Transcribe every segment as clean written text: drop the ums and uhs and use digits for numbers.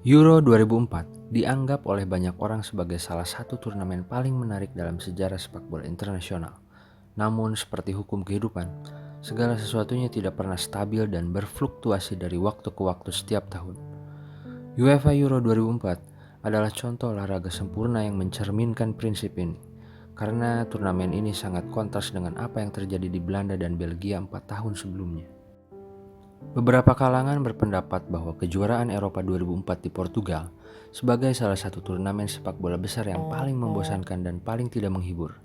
Euro 2004 dianggap oleh banyak orang sebagai salah satu turnamen paling menarik dalam sejarah sepak bola internasional. Namun, seperti hukum kehidupan, segala sesuatunya tidak pernah stabil dan berfluktuasi dari waktu ke waktu setiap tahun. UEFA Euro 2004 adalah contoh olahraga sempurna yang mencerminkan prinsip ini, karena turnamen ini sangat kontras dengan apa yang terjadi di Belanda dan Belgia 4 tahun sebelumnya. Beberapa kalangan berpendapat bahwa kejuaraan Eropa 2004 di Portugal sebagai salah satu turnamen sepak bola besar yang paling membosankan dan paling tidak menghibur.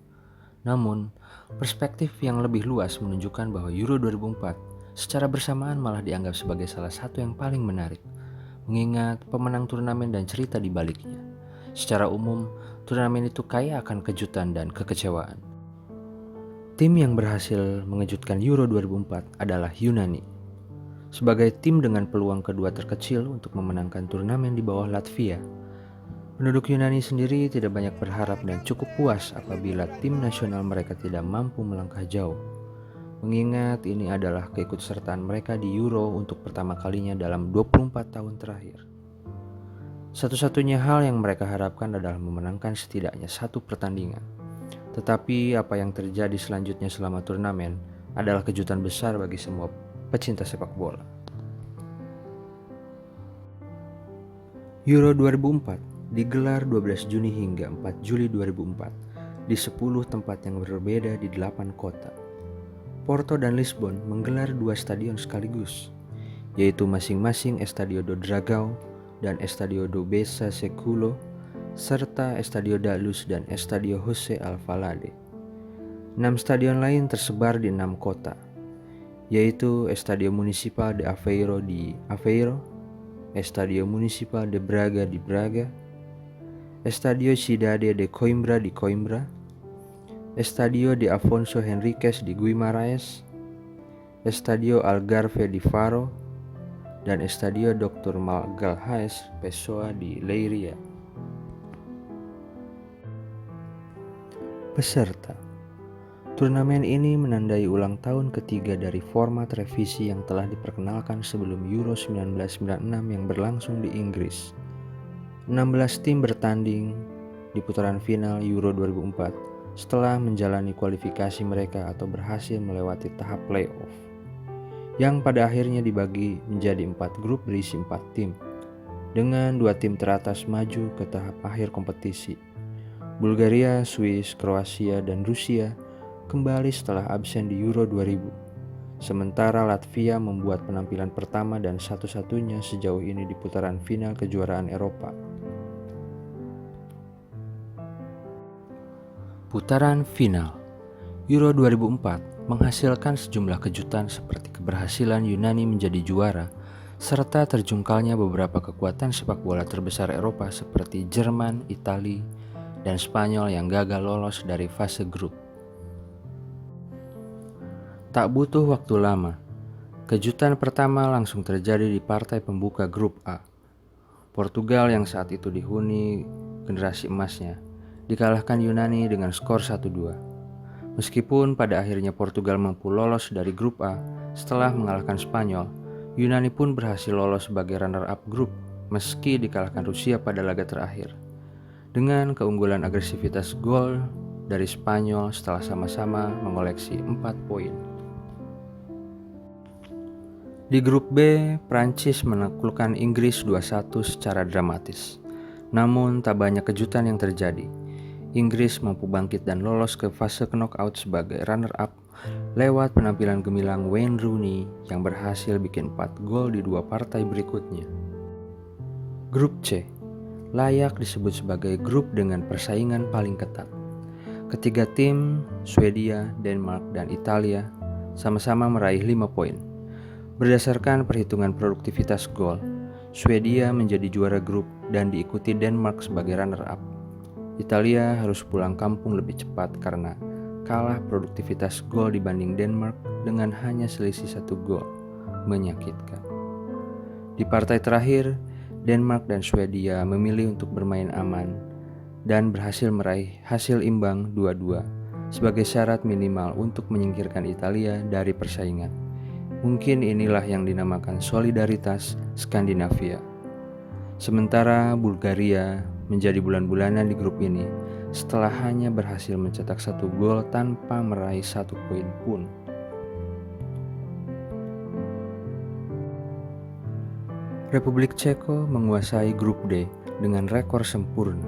Namun, perspektif yang lebih luas menunjukkan bahwa Euro 2004 secara bersamaan malah dianggap sebagai salah satu yang paling menarik, mengingat pemenang turnamen dan cerita di baliknya. Secara umum, turnamen itu kaya akan kejutan dan kekecewaan. Tim yang berhasil mengejutkan Euro 2004 adalah Yunani. Sebagai tim dengan peluang kedua terkecil untuk memenangkan turnamen di bawah Latvia, penduduk Yunani sendiri tidak banyak berharap dan cukup puas apabila tim nasional mereka tidak mampu melangkah jauh. Mengingat ini adalah keikutsertaan mereka di Euro untuk pertama kalinya dalam 24 tahun terakhir. Satu-satunya hal yang mereka harapkan adalah memenangkan setidaknya satu pertandingan. Tetapi apa yang terjadi selanjutnya selama turnamen adalah kejutan besar bagi semua pecinta sepak bola. Euro 2004 digelar 12 Juni hingga 4 Juli 2004 di 10 tempat yang berbeda di 8 kota. Porto dan Lisbon menggelar 2 stadion sekaligus, yaitu masing-masing Estádio do Dragão dan Estádio do Bessa Século, serta Estádio da Luz dan Estádio José Alvalade. 6 stadion lain tersebar di 6 kota, yaitu Estádio Municipal de Aveiro di Aveiro, Estádio Municipal de Braga di Braga, Estádio Cidade de Coimbra di Coimbra, Estádio de Afonso Henriques di Guimarães, Estádio Algarve di Faro, dan Estádio Dr. Magalhães Pessoa di Leiria. Peserta. Turnamen ini menandai ulang tahun ketiga dari format revisi yang telah diperkenalkan sebelum Euro 1996 yang berlangsung di Inggris. 16 tim bertanding di putaran final Euro 2004 setelah menjalani kualifikasi mereka atau berhasil melewati tahap playoff, yang pada akhirnya dibagi menjadi 4 grup berisi 4 tim, dengan 2 tim teratas maju ke tahap akhir kompetisi. Bulgaria, Swiss, Kroasia, dan Rusia kembali setelah absen di Euro 2000. Sementara Latvia membuat penampilan pertama dan satu-satunya sejauh ini di putaran final kejuaraan Eropa. Putaran final Euro 2004 menghasilkan sejumlah kejutan seperti keberhasilan Yunani menjadi juara, serta terjungkalnya beberapa kekuatan sepak bola terbesar Eropa seperti Jerman, Italia, dan Spanyol yang gagal lolos dari fase grup. Tak butuh waktu lama, kejutan pertama langsung terjadi di partai pembuka grup A. Portugal yang saat itu dihuni generasi emasnya, dikalahkan Yunani dengan skor 1-2. Meskipun pada akhirnya Portugal mampu lolos dari grup A setelah mengalahkan Spanyol, Yunani pun berhasil lolos sebagai runner-up grup meski dikalahkan Rusia pada laga terakhir. Dengan keunggulan agresivitas gol dari Spanyol setelah sama-sama mengoleksi 4 poin. Di grup B, Prancis menaklukkan Inggris 2-1 secara dramatis. Namun tak banyak kejutan yang terjadi. Inggris mampu bangkit dan lolos ke fase knockout sebagai runner-up lewat penampilan gemilang Wayne Rooney yang berhasil bikin 4 gol di 2 partai berikutnya. Grup C layak disebut sebagai grup dengan persaingan paling ketat. Ketiga tim, Swedia, Denmark, dan Italia, sama-sama meraih 5 poin. Berdasarkan perhitungan produktivitas gol, Swedia menjadi juara grup dan diikuti Denmark sebagai runner-up. Italia harus pulang kampung lebih cepat karena kalah produktivitas gol dibanding Denmark dengan hanya selisih 1 gol. Menyakitkan. Di partai terakhir, Denmark dan Swedia memilih untuk bermain aman dan berhasil meraih hasil imbang 2-2 sebagai syarat minimal untuk menyingkirkan Italia dari persaingan. Mungkin inilah yang dinamakan solidaritas Skandinavia. Sementara Bulgaria menjadi bulan-bulanan di grup ini setelah hanya berhasil mencetak 1 gol tanpa meraih 1 poin pun. Republik Ceko menguasai grup D dengan rekor sempurna,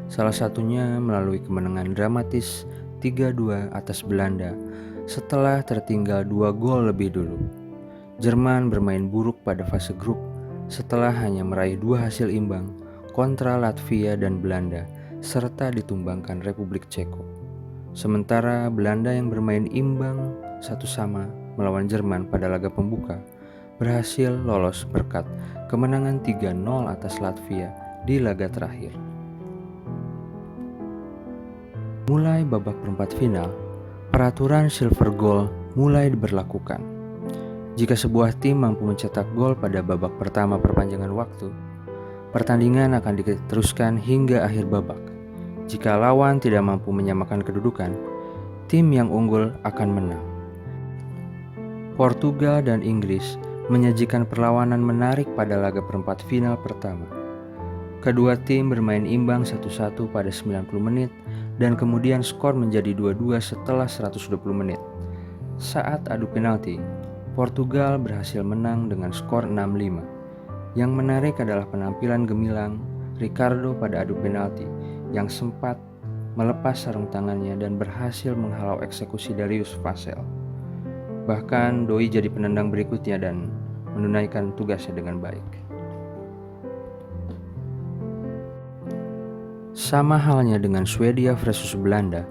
salah satunya melalui kemenangan dramatis 3-2 atas Belanda setelah tertinggal 2 gol lebih dulu. Jerman bermain buruk pada fase grup setelah hanya meraih 2 hasil imbang kontra Latvia dan Belanda serta ditumbangkan Republik Ceko. Sementara Belanda yang bermain imbang 1-1 melawan Jerman pada laga pembuka berhasil lolos berkat kemenangan 3-0 atas Latvia di laga terakhir. Mulai babak perempat final, peraturan silver goal mulai diberlakukan. Jika sebuah tim mampu mencetak gol pada babak pertama perpanjangan waktu, pertandingan akan diteruskan hingga akhir babak. Jika lawan tidak mampu menyamakan kedudukan, tim yang unggul akan menang. Portugal dan Inggris menyajikan perlawanan menarik pada laga perempat final pertama. Kedua tim bermain imbang 1-1 pada 90 menit dan kemudian skor menjadi 2-2 setelah 120 menit. Saat adu penalti, Portugal berhasil menang dengan skor 6-5. Yang menarik adalah penampilan gemilang Ricardo pada adu penalti yang sempat melepas sarung tangannya dan berhasil menghalau eksekusi Darius Vassell. Bahkan Doi jadi penendang berikutnya dan menunaikan tugasnya dengan baik. Sama halnya dengan Swedia versus Belanda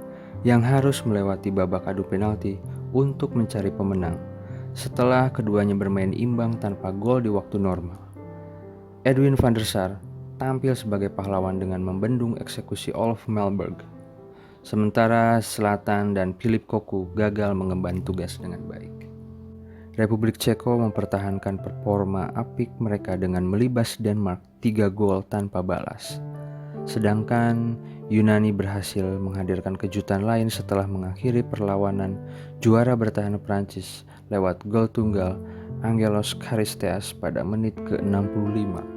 yang harus melewati babak adu penalti untuk mencari pemenang setelah keduanya bermain imbang tanpa gol di waktu normal. Edwin van der Sar tampil sebagai pahlawan dengan membendung eksekusi Olof Mellberg. Sementara Selatan dan Filip Koku gagal mengemban tugas dengan baik. Republik Ceko mempertahankan performa apik mereka dengan melibas Denmark 3 gol tanpa balas. Sedangkan Yunani berhasil menghadirkan kejutan lain setelah mengakhiri perlawanan juara bertahan Prancis lewat gol tunggal Angelos Charisteas pada menit ke-65.